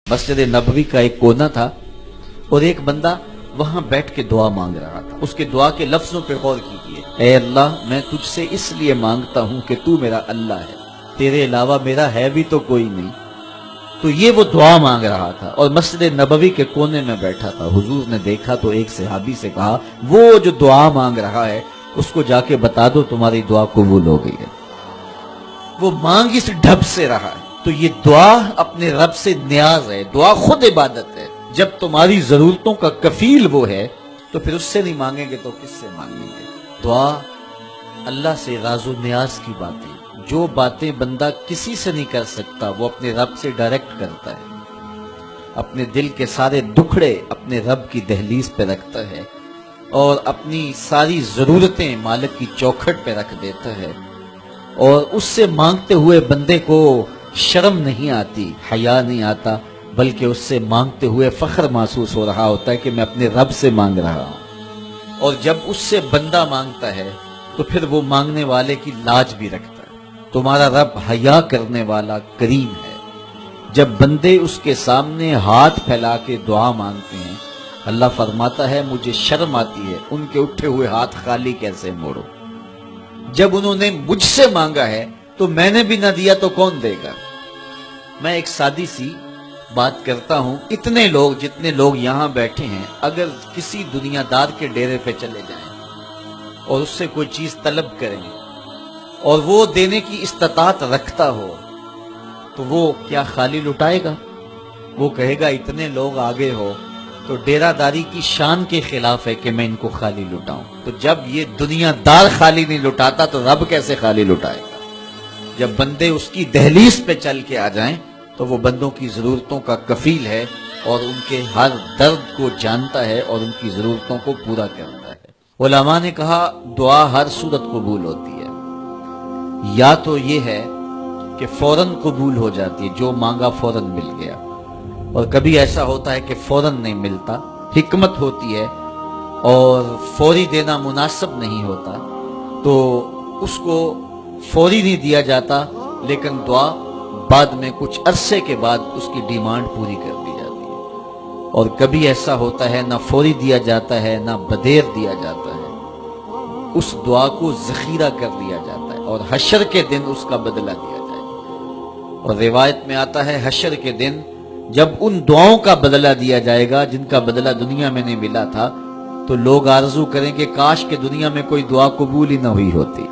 مسجد نبوی کا ایک کونا تھا اور ایک بندہ وہاں بیٹھ کے دعا مانگ رہا تھا۔ اس کے دعا کے لفظوں پہ غور کیجیے۔ اے اللہ، میں تجھ سے اس لیے مانگتا ہوں کہ تو میرا اللہ ہے، تیرے علاوہ میرا ہے بھی تو کوئی نہیں۔ تو یہ وہ دعا مانگ رہا تھا اور مسجد نبوی کے کونے میں بیٹھا تھا۔ حضور نے دیکھا تو ایک صحابی سے کہا، وہ جو دعا مانگ رہا ہے اس کو جا کے بتا دو تمہاری دعا قبول ہو گئی ہے۔ وہ مانگ اس ڈھب سے رہا ہے۔ تو یہ دعا اپنے رب سے نیاز ہے، دعا خود عبادت ہے۔ جب تمہاری ضرورتوں کا کفیل وہ ہے تو پھر اس سے نہیں مانگیں گے تو کس سے مانگیں گے؟ دعا اللہ سے راز و نیاز کی باتیں، جو باتیں بندہ کسی سے نہیں کر سکتا وہ اپنے رب سے ڈائریکٹ کرتا ہے۔ اپنے دل کے سارے دکھڑے اپنے رب کی دہلیز پہ رکھتا ہے اور اپنی ساری ضرورتیں مالک کی چوکھٹ پہ رکھ دیتا ہے، اور اس سے مانگتے ہوئے بندے کو شرم نہیں آتی، حیا نہیں آتا، بلکہ اس سے مانگتے ہوئے فخر محسوس ہو رہا ہوتا ہے کہ میں اپنے رب سے مانگ رہا ہوں۔ اور جب اس سے بندہ مانگتا ہے تو پھر وہ مانگنے والے کی لاج بھی رکھتا ہے۔ تمہارا رب حیا کرنے والا کریم ہے۔ جب بندے اس کے سامنے ہاتھ پھیلا کے دعا مانگتے ہیں، اللہ فرماتا ہے مجھے شرم آتی ہے ان کے اٹھے ہوئے ہاتھ خالی کیسے موڑو۔ جب انہوں نے مجھ سے مانگا ہے تو میں نے بھی نہ دیا تو کون دے گا؟ میں ایک سادی سی بات کرتا ہوں، اتنے لوگ جتنے لوگ یہاں بیٹھے ہیں اگر کسی دنیا دار کے ڈیرے پہ چلے جائیں اور اس سے کوئی چیز طلب کریں اور وہ دینے کی استطاعت رکھتا ہو تو وہ کیا خالی لٹائے گا؟ وہ کہے گا اتنے لوگ آگے ہو تو ڈیرہ داری کی شان کے خلاف ہے کہ میں ان کو خالی لٹاؤں۔ تو جب یہ دنیا دار خالی نہیں لٹاتا تو رب کیسے خالی لٹائے گا؟ جب بندے اس کی دہلیز پہ چل کے آ جائیں تو وہ بندوں کی ضرورتوں کا کفیل ہے اور ان کے ہر درد کو جانتا ہے اور ان کی ضرورتوں کو پورا کرتا ہے۔ علماء نے کہا دعا ہر صورت قبول ہوتی ہے، یا تو یہ ہے کہ فوراً قبول ہو جاتی ہے، جو مانگا فوراً مل گیا، اور کبھی ایسا ہوتا ہے کہ فوراً نہیں ملتا، حکمت ہوتی ہے اور فوری دینا مناسب نہیں ہوتا تو اس کو فوری نہیں دیا جاتا، لیکن دعا بعد میں کچھ عرصے کے بعد اس کی ڈیمانڈ پوری کر دی جاتی ہے۔ اور کبھی ایسا ہوتا ہے نہ فوری دیا جاتا ہے نہ بدیر دیا جاتا ہے، اس دعا کو ذخیرہ کر دیا جاتا ہے اور حشر کے دن اس کا بدلہ دیا جائے گا۔ اور روایت میں آتا ہے حشر کے دن جب ان دعاؤں کا بدلہ دیا جائے گا جن کا بدلہ دنیا میں نہیں ملا تھا تو لوگ آرزو کریں گے کاش کہ دنیا میں کوئی دعا قبول ہی نہ ہوئی ہوتی،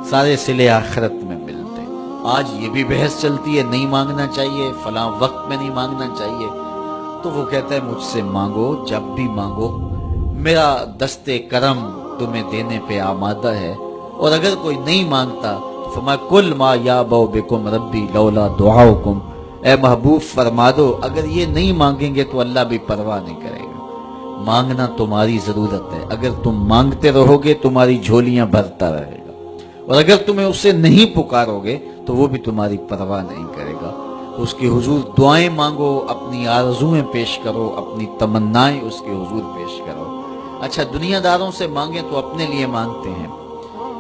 سارے صلے آخرت میں ملتے۔ آج یہ بھی بحث چلتی ہے نہیں مانگنا چاہیے، فلاں وقت میں نہیں مانگنا چاہیے، تو وہ کہتا ہے مجھ سے مانگو جب بھی مانگو، میرا دست کرم تمہیں دینے پہ آمادہ ہے۔ اور اگر کوئی نہیں مانگتا تو فرمایا کل ما یابو بکم ربی لولا دعاؤکم، اے محبوب فرما دو اگر یہ نہیں مانگیں گے تو اللہ بھی پرواہ نہیں کرے گا۔ مانگنا تمہاری ضرورت ہے، اگر تم مانگتے رہو گے تمہاری جھولیاں بھرتا رہے گا، اور اگر تمہیں اسے نہیں پکارو گے تو وہ بھی تمہاری پرواہ نہیں کرے گا۔ تو اس کے حضور دعائیں مانگو، اپنی آرزویں پیش کرو، اپنی تمنائیں اس کے حضور پیش کرو۔ اچھا دنیا داروں سے مانگیں تو اپنے لیے مانگتے ہیں،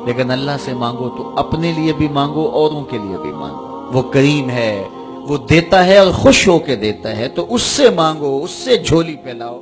لیکن اللہ سے مانگو تو اپنے لیے بھی مانگو، اوروں کے لیے بھی مانگو۔ وہ کریم ہے، وہ دیتا ہے اور خوش ہو کے دیتا ہے، تو اس سے مانگو، اس سے جھولی پھیلاؤ۔